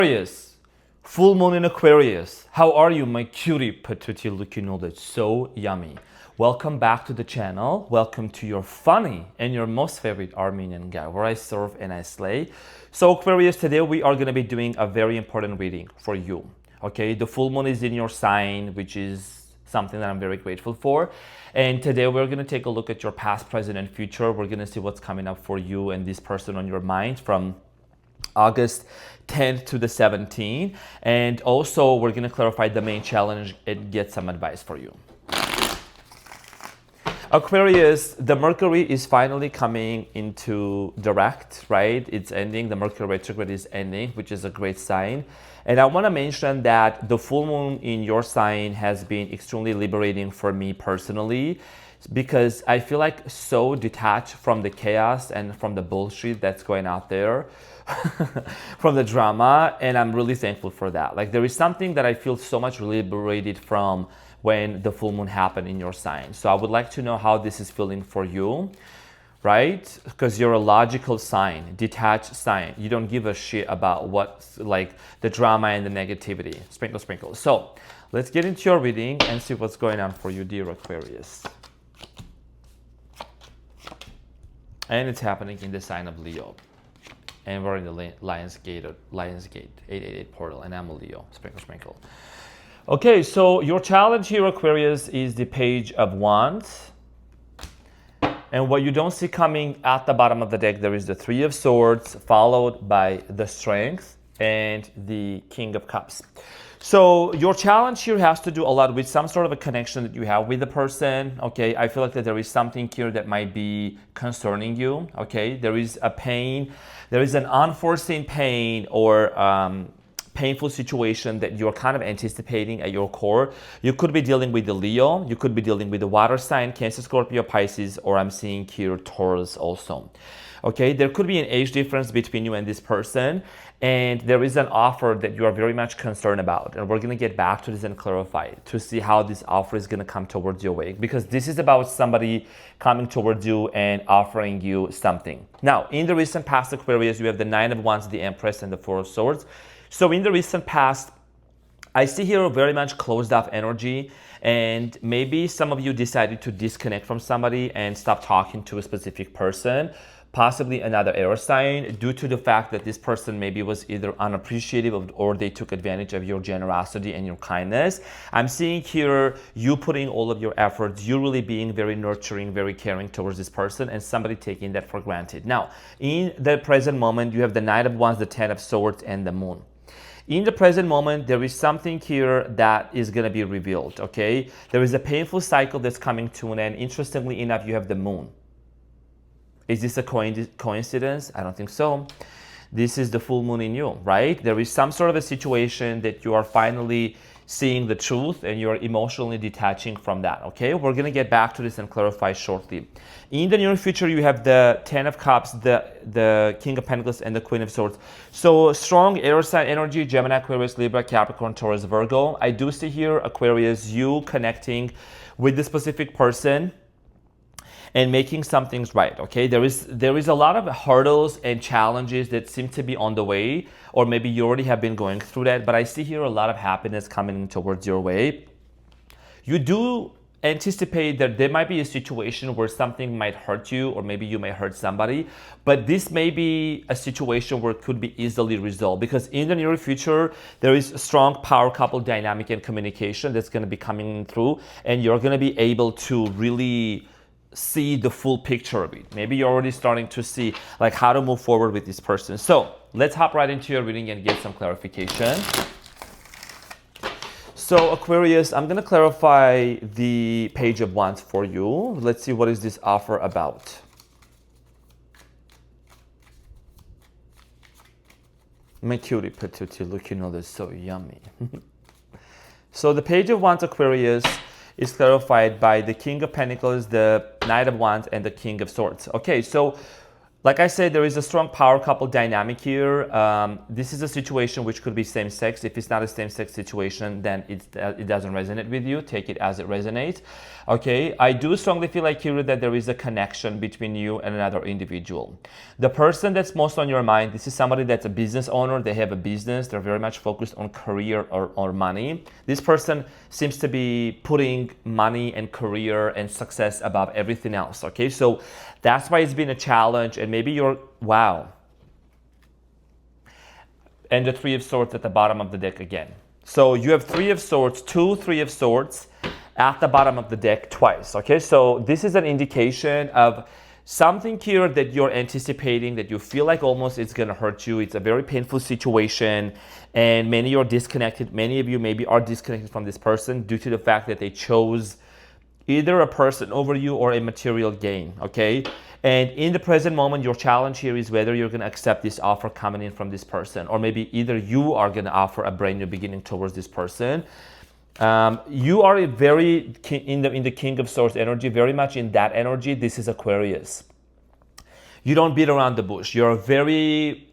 Aquarius, full moon in Aquarius. How are you, my cutie patootie looking all that's so yummy? Welcome back to the channel. Welcome to your funny and your most favorite Armenian guy, where I serve and I slay. So Aquarius, today we are going to be doing a very important reading for you. Okay, the full moon is in your sign, which is something that I'm very grateful for. And today we're going to take a look at your past, present, and future. We're going to see what's coming up for you and this person on your mind from August 10th to the 17th, and also we're going to clarify the main challenge and get some advice for you. Aquarius, the Mercury is finally coming into direct, right? It's ending. The Mercury retrograde is ending, which is a great sign. And I want to mention that the full moon in your sign has been extremely liberating for me personally, because I feel like so detached from the chaos and from the bullshit that's going out there, from the drama, and I'm really thankful for that. Like, there is something that I feel so much liberated from when the full moon happened in your sign. So I would like to know how this is feeling for you, right? Because you're a logical sign, detached sign. You don't give a shit about what's like the drama and the negativity. Sprinkle, sprinkle. So let's get into your reading and see what's going on for you, dear Aquarius. And it's happening in the sign of Leo. And we're in the Lionsgate 888 portal, and I'm a Leo. Sprinkle, sprinkle. Okay, so your challenge here, Aquarius, is the Page of Wands. And what you don't see coming at the bottom of the deck, there is the Three of Swords, followed by the Strength and the King of Cups. So your challenge here has to do a lot with some sort of a connection that you have with the person. Okay, I feel like that there is something here that might be concerning you. Okay, there is a pain, there is an unforeseen pain or painful situation that you're kind of anticipating at your core. You could be dealing with the Leo, you could be dealing with the water sign, Cancer, Scorpio, Pisces, or I'm seeing here Taurus also. Okay, there could be an age difference between you and this person, and there is an offer that you are very much concerned about, and we're going to get back to this and clarify it to see how this offer is going to come towards your way, because this is about somebody coming towards you and offering you something. Now, in the recent past, Aquarius, you have the Nine of Wands, the Empress, and the Four of Swords. So in the recent past, I see here a very much closed off energy, and maybe some of you decided to disconnect from somebody and stop talking to a specific person, possibly another air sign, due to the fact that this person maybe was either unappreciative of, or they took advantage of your generosity and your kindness. I'm seeing here you putting all of your efforts, you really being very nurturing, very caring towards this person, and somebody taking that for granted. Now, in the present moment, you have the Knight of Wands, the Ten of Swords, and the Moon. In the present moment, there is something here that is going to be revealed, okay? There is a painful cycle that's coming to an end. Interestingly enough, you have the Moon. Is this a coincidence? I don't think so. This is the full moon in you, right? There is some sort of a situation that you are finally seeing the truth and you're emotionally detaching from that, okay? We're going to get back to this and clarify shortly. In the near future, you have the Ten of Cups, the King of Pentacles, and the Queen of Swords. So strong air sign energy, Gemini, Aquarius, Libra, Capricorn, Taurus, Virgo. I do see here, Aquarius, you connecting with the specific person and making some things right, okay? There is a lot of hurdles and challenges that seem to be on the way, or maybe you already have been going through that, but I see here a lot of happiness coming towards your way. You do anticipate that there might be a situation where something might hurt you, or maybe you may hurt somebody, but this may be a situation where it could be easily resolved, because in the near future, there is a strong power couple dynamic and communication that's gonna be coming through, and you're gonna be able to really see the full picture of it. Maybe you're already starting to see like how to move forward with this person. So let's hop right into your reading and get some clarification. So Aquarius, I'm gonna clarify the Page of Wands for you. Let's see what is this offer about. My cutie patootie, look, you know, that's so yummy. So the Page of Wands, Aquarius, is clarified by the King of Pentacles, the Knight of Wands, and the King of Swords. Okay, so Like I said, there is a strong power couple dynamic here. This is a situation which could be same sex. If it's not a same sex situation, then it doesn't resonate with you. Take it as it resonates. Okay, I do strongly feel like here that there is a connection between you and another individual. The person that's most on your mind, this is somebody that's a business owner. They have a business. They're very much focused on career or money. This person seems to be putting money and career and success above everything else. Okay, so that's why it's been a challenge. And maybe you're, wow. And the Three of Swords at the bottom of the deck again. So you have Three of Swords, Three of Swords at the bottom of the deck twice. Okay, so this is an indication of something here that you're anticipating, that you feel like almost it's going to hurt you. It's a very painful situation, and many are disconnected. Many of you maybe are disconnected from this person due to the fact that they chose either a person over you or a material gain. Okay, and in the present moment, your challenge here is whether you're going to accept this offer coming in from this person, or maybe either you are going to offer a brand new beginning towards this person. You are very in the King of Swords energy, very much in that energy. This is Aquarius. You don't beat around the bush. You're a very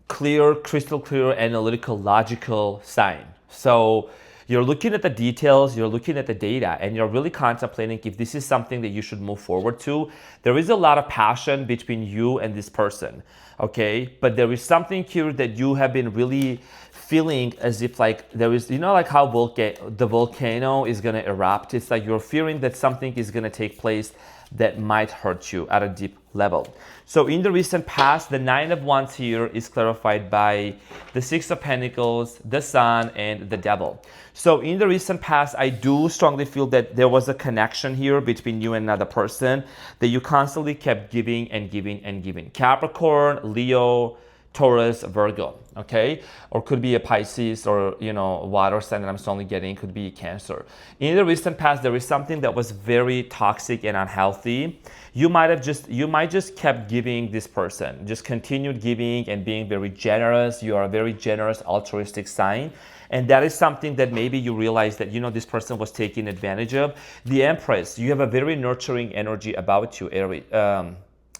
clear, crystal clear, analytical, logical sign. So you're looking at the details, you're looking at the data, and you're really contemplating if this is something that you should move forward to. There is a lot of passion between you and this person, okay? But there is something here that you have been really feeling as if like there is, you know, like how the volcano is going to erupt. It's like you're fearing that something is going to take place that might hurt you at a deep level. So in the recent past, the Nine of Wands here is clarified by the Six of Pentacles, the Sun, and the Devil. So in the recent past, I do strongly feel that there was a connection here between you and another person, that you constantly kept giving and giving and giving. Capricorn, Leo, Taurus, Virgo, okay? Or could be a Pisces, or, you know, water sign that I'm strongly getting, could be Cancer. In the recent past, there is something that was very toxic and unhealthy. You might just kept giving this person, just continued giving and being very generous. You are a very generous, altruistic sign. And that is something that maybe you realize that, you know, this person was taking advantage of. The Empress, you have a very nurturing energy about you,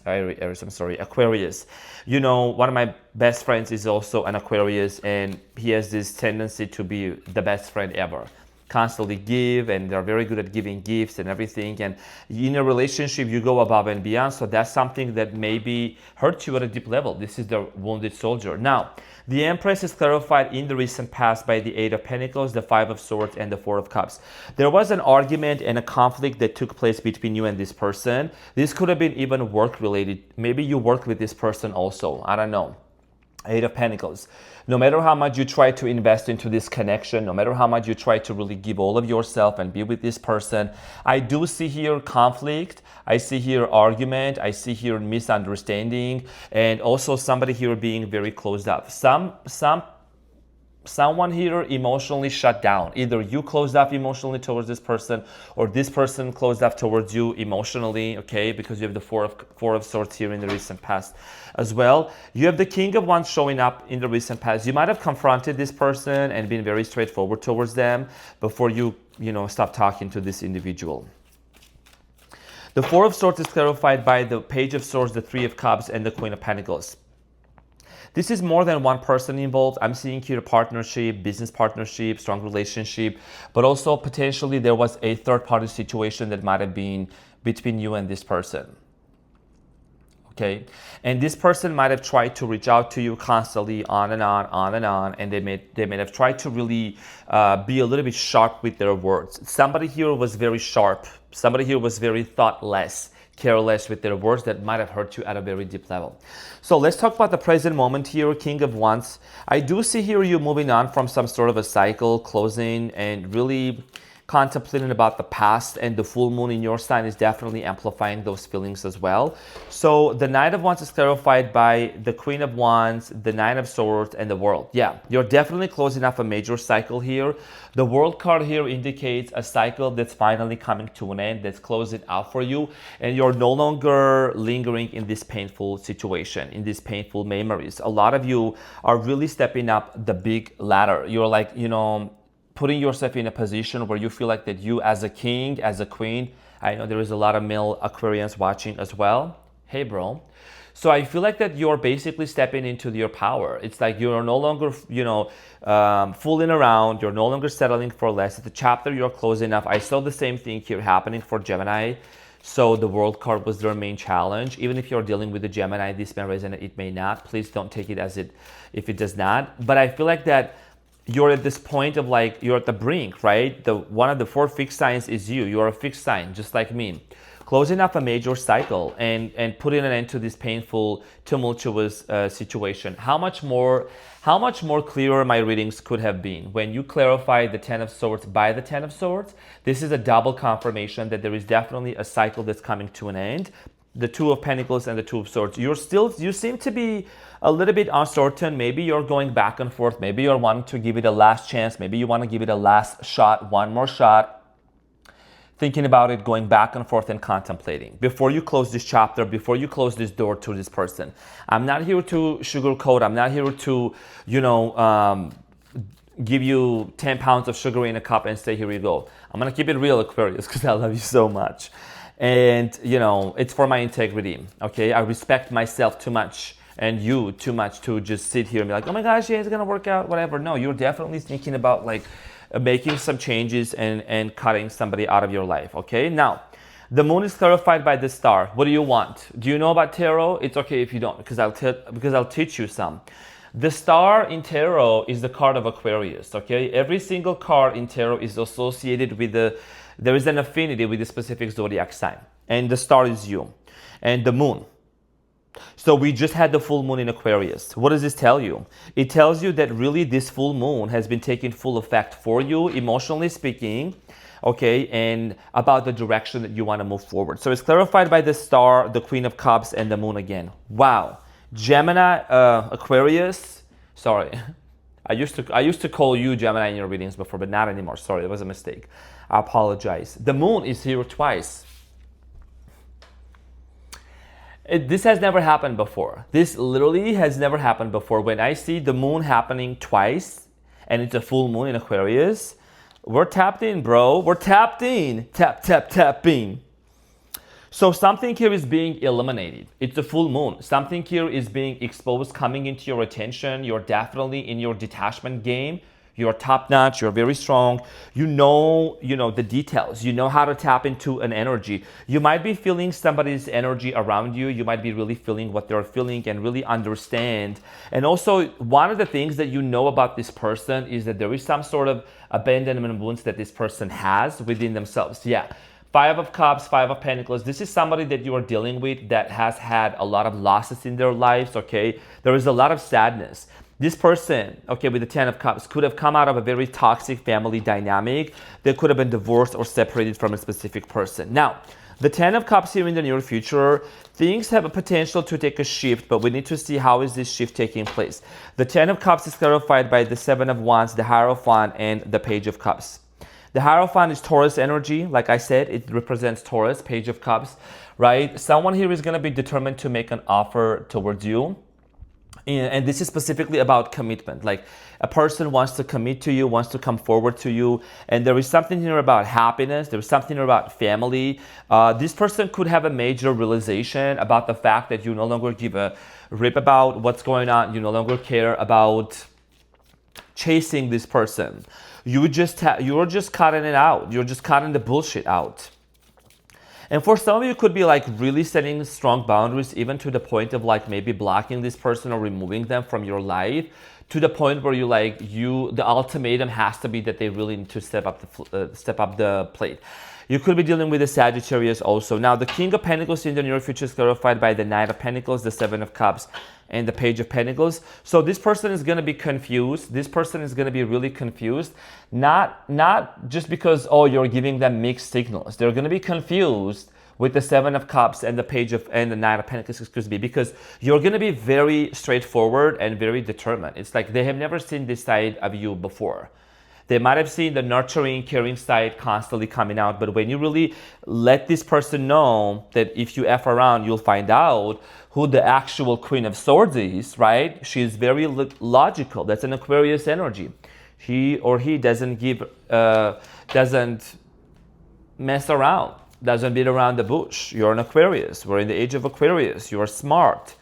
Aquarius. You know, one of my best friends is also an Aquarius, and he has this tendency to be the best friend ever. Constantly give, and they're very good at giving gifts and everything. And in a relationship, you go above and beyond. So that's something that maybe hurt you at a deep level. This is the wounded soldier. Now, the Empress is clarified in the recent past by the Eight of Pentacles, the Five of Swords, and the Four of Cups. There was an argument and a conflict that took place between you and this person. This could have been even work-related. Maybe you worked with this person also. I don't know. Eight of Pentacles. No matter how much you try to invest into this connection, no matter how much you try to really give all of yourself and be with this person, I do see here conflict. I see here argument. I see here misunderstanding, and also somebody here being very closed up. Someone here emotionally shut down. Either you closed off emotionally towards this person, or this person closed off towards you emotionally, okay? Because you have the Four of Swords here in the recent past as well. You have the King of Wands showing up in the recent past. You might have confronted this person and been very straightforward towards them before you stop talking to this individual. The Four of Swords is clarified by the Page of Swords, the Three of Cups, and the Queen of Pentacles. This is more than one person involved. I'm seeing here a partnership, business partnership, strong relationship, but also potentially there was a third-party situation that might have been between you and this person. Okay, and this person might have tried to reach out to you constantly, on and on, and they may have tried to really be a little bit sharp with their words. Somebody here was very sharp. Somebody here was very thoughtless, careless with their words, that might have hurt you at a very deep level. So let's talk about the present moment here, King of Wands. I do see here you moving on from some sort of a cycle, closing, and really contemplating about the past, and the full moon in your sign is definitely amplifying those feelings as well. So the Knight of Wands is clarified by the Queen of Wands, the Nine of Swords, and the World. Yeah, you're definitely closing off a major cycle here. The World card here indicates a cycle that's finally coming to an end, that's closing out for you, and you're no longer lingering in this painful situation, in these painful memories. A lot of you are really stepping up the big ladder. You're like, putting yourself in a position where you feel like that you as a king, as a queen, I know there is a lot of male Aquarians watching as well. hey bro. So I feel like that you're basically stepping into your power. It's like you're no longer, fooling around. You're no longer settling for less. It's a chapter you're closing up. I saw the same thing here happening for Gemini. So the world card was their main challenge. Even if you're dealing with the Gemini, this may resonate, it may not. Please don't take it as it, if it does not. But I feel like that you're at this point of like, you're at the brink, right? One of the 4 fixed signs is you. You're a fixed sign, just like me. Closing up a major cycle and putting an end to this painful, tumultuous situation. How much more clearer my readings could have been when you clarify the 10 of Swords by the 10 of Swords. This is a double confirmation that there is definitely a cycle that's coming to an end. The 2 of Pentacles and the 2 of Swords. You seem to be a little bit uncertain. Maybe you're going back and forth. Maybe you're wanting to give it a last chance. Maybe you want to give it a last shot, one more shot. Thinking about it, going back and forth and contemplating. Before you close this chapter, before you close this door to this person. I'm not here to sugarcoat. I'm not here to, give you 10 pounds of sugar in a cup and say, here you go. I'm going to keep it real, Aquarius, because I love you so much. And, it's for my integrity, okay? I respect myself too much and you too much to just sit here and be like, oh my gosh, yeah, it's going to work out, whatever. No, you're definitely thinking about like, making some changes and cutting somebody out of your life, okay? Now, the moon is clarified by the star. What do you want? Do you know about tarot? It's okay if you don't, because I'll teach you some. The star in tarot is the card of Aquarius, okay? Every single card in tarot is associated with there is an affinity with a specific zodiac sign. And the star is you. And the moon. So we just had the full moon in Aquarius. What does this tell you? It tells you that really this full moon has been taking full effect for you, emotionally speaking, okay, and about the direction that you want to move forward. So it's clarified by the star, the Queen of Cups, and the moon again. Wow. Gemini, Aquarius, sorry. I used to call you Gemini in your readings before, but not anymore. Sorry, it was a mistake. I apologize. The moon is here twice. This has never happened before. This literally has never happened before. When I see the moon happening twice, and it's a full moon in Aquarius, we're tapped in, bro. We're tapped in. Tap, tap, tapping. So something here is being eliminated. It's a full moon. Something here is being exposed, coming into your attention. You're definitely in your detachment game. You're top notch, you're very strong. You know the details. You know how to tap into an energy. You might be feeling somebody's energy around you. You might be really feeling what they're feeling and really understand. And also, one of the things that you know about this person is that there is some sort of abandonment wounds that this person has within themselves. Yeah. 5 of Cups, 5 of Pentacles. This is somebody that you are dealing with that has had a lot of losses in their lives, okay? There is a lot of sadness. This person, okay, with the 10 of Cups, could have come out of a very toxic family dynamic. They could have been divorced or separated from a specific person. Now, the 10 of Cups here in the near future, things have a potential to take a shift, but we need to see how is this shift taking place. The 10 of Cups is clarified by the 7 of Wands, the Hierophant, and the Page of Cups. The Hierophant is Taurus energy. Like I said, it represents Taurus, Page of Cups, right? Someone here is going to be determined to make an offer towards you. And this is specifically about commitment. Like a person wants to commit to you, wants to come forward to you. And there is something here about happiness. There is something here about family. This person could have a major realization about the fact that you no longer give a rip about what's going on. You no longer care about chasing this person. You're just cutting it out. You're just cutting the bullshit out. And for some of you, it could be like really setting strong boundaries, even to the point of like maybe blocking this person or removing them from your life, to the point where the ultimatum has to be that they really need to step up the plate. You could be dealing with a Sagittarius also. Now, the King of Pentacles in the near future is clarified by the Knight of Pentacles, the 7 of Cups, and the Page of Pentacles. So this person is going to be confused. This person is going to be really confused. Not just because, oh, you're giving them mixed signals. They're going to be confused with the 7 of Cups and the Knight of Pentacles, because you're going to be very straightforward and very determined. It's like they have never seen this side of you before. They might have seen the nurturing, caring side constantly coming out, but when you really let this person know that if you F around, you'll find out who the actual Queen of Swords is, right? She's very logical. That's an Aquarius energy. He or he doesn't mess around. Doesn't beat around the bush. You're an Aquarius. We're in the age of Aquarius. You're smart.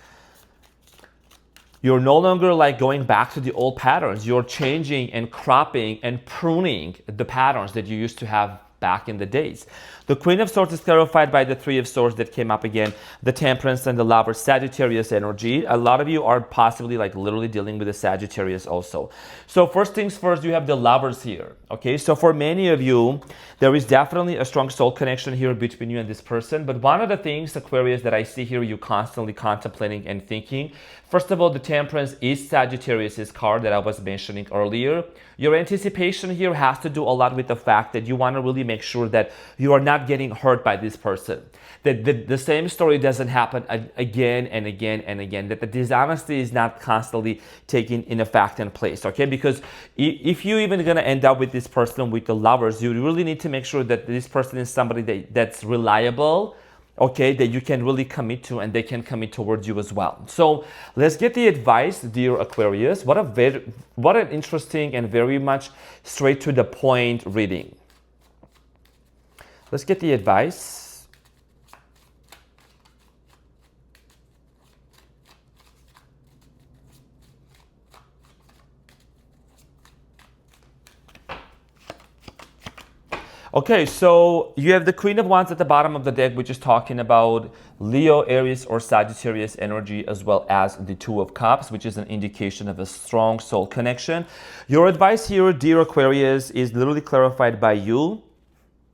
You're no longer like going back to the old patterns. You're changing and cropping and pruning the patterns that you used to have back in the days. The Queen of Swords is clarified by the Three of Swords that came up again, the Temperance and the Lover, Sagittarius energy. A lot of you are possibly like literally dealing with the Sagittarius also. So first things first, you have the Lovers here. Okay, so for many of you, there is definitely a strong soul connection here between you and this person. But one of the things, Aquarius, that I see here, you constantly contemplating and thinking. First of all, the Temperance is Sagittarius's card that I was mentioning earlier. Your anticipation here has to do a lot with the fact that you want to really make sure that you are not getting hurt by this person. That the same story doesn't happen again and again and again. That the dishonesty is not constantly taken in effect and place. Okay, because if you're even going to end up with this person with the Lovers, you really need to make sure that this person is somebody that's reliable. Okay, that you can really commit to and they can commit towards you as well. So let's get the advice, dear Aquarius. What an interesting and very much straight to the point reading. Let's get the advice. Okay, so you have the Queen of Wands at the bottom of the deck, which is talking about Leo, Aries, or Sagittarius energy, as well as the Two of Cups, which is an indication of a strong soul connection. Your advice here, dear Aquarius, is literally clarified by you,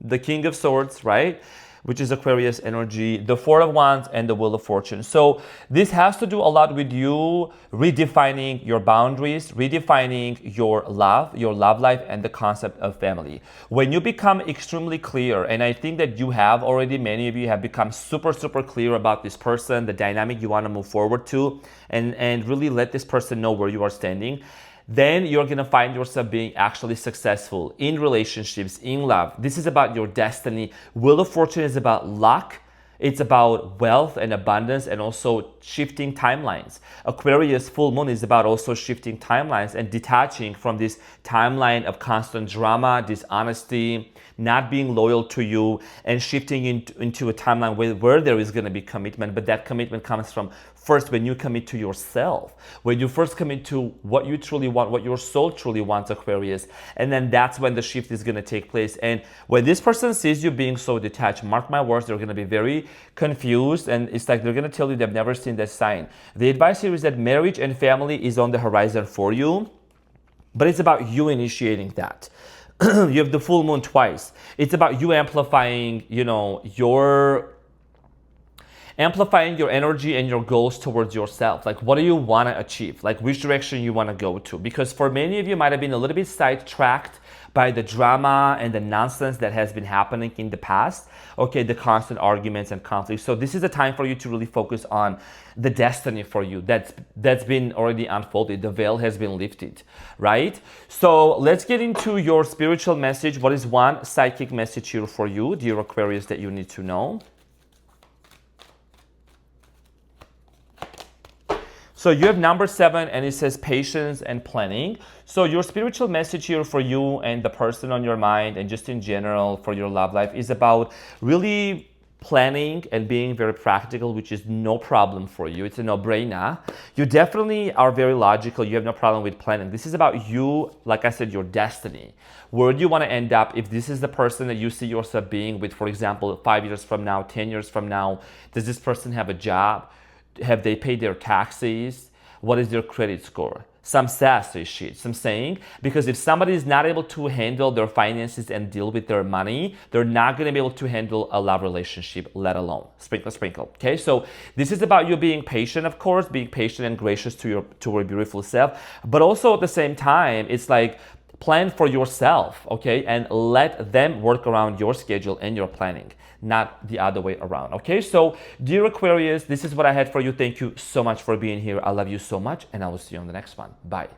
the King of Swords, right? Which is Aquarius energy, the Four of Wands, and the Wheel of Fortune. So this has to do a lot with you redefining your boundaries, redefining your love life, and the concept of family. When you become extremely clear, and I think that you have already, many of you have become super clear about this person, the dynamic you want to move forward to, and really let this person know where you are standing, then you're going to find yourself being actually successful in relationships, in love. This is about your destiny. Wheel of Fortune is about luck. It's about wealth and abundance and also shifting timelines. Aquarius full moon is about also shifting timelines and detaching from this timeline of constant drama, dishonesty, not being loyal to you, and shifting into a timeline where there is going to be commitment. But that commitment comes from first when you commit to yourself, when you first commit to what you truly want, what your soul truly wants, Aquarius. And then that's when the shift is going to take place. And when this person sees you being so detached, mark my words, they're going to be very confused. And it's like they're going to tell you they've never seen that sign. The advice here is that marriage and family is on the horizon for you, but it's about you initiating that. You have the full moon twice. It's about you amplifying, your energy and your goals towards yourself. Like, what do you want to achieve? Like, which direction you want to go to? Because for many of you might have been a little bit sidetracked by the drama and the nonsense that has been happening in the past. Okay, the constant arguments and conflicts. So this is a time for you to really focus on the destiny for you that's been already unfolded. The veil has been lifted, right? So let's get into your spiritual message. What is one psychic message here for you, dear Aquarius, that you need to know? So you have number 7 and it says patience and planning. So your spiritual message here for you and the person on your mind and just in general for your love life is about really planning and being very practical, which is no problem for you. It's a no-brainer. You definitely are very logical. You have no problem with planning. This is about you, like I said, your destiny. Where do you want to end up? If this is the person that you see yourself being with, for example, 5 years from now, 10 years from now, does this person have a job? Have they paid their taxes? What is their credit score? Some sassy shit, some saying, because if somebody is not able to handle their finances and deal with their money, they're not going to be able to handle a love relationship, let alone sprinkle. Okay, so this is about you being patient, of course, being patient and gracious to your beautiful self, but also at the same time, it's like plan for yourself, okay, and let them work around your schedule and your planning, not the other way around. Okay, so dear Aquarius, this is what I had for you. Thank you so much for being here. I love you so much, and I will see you on the next one. Bye.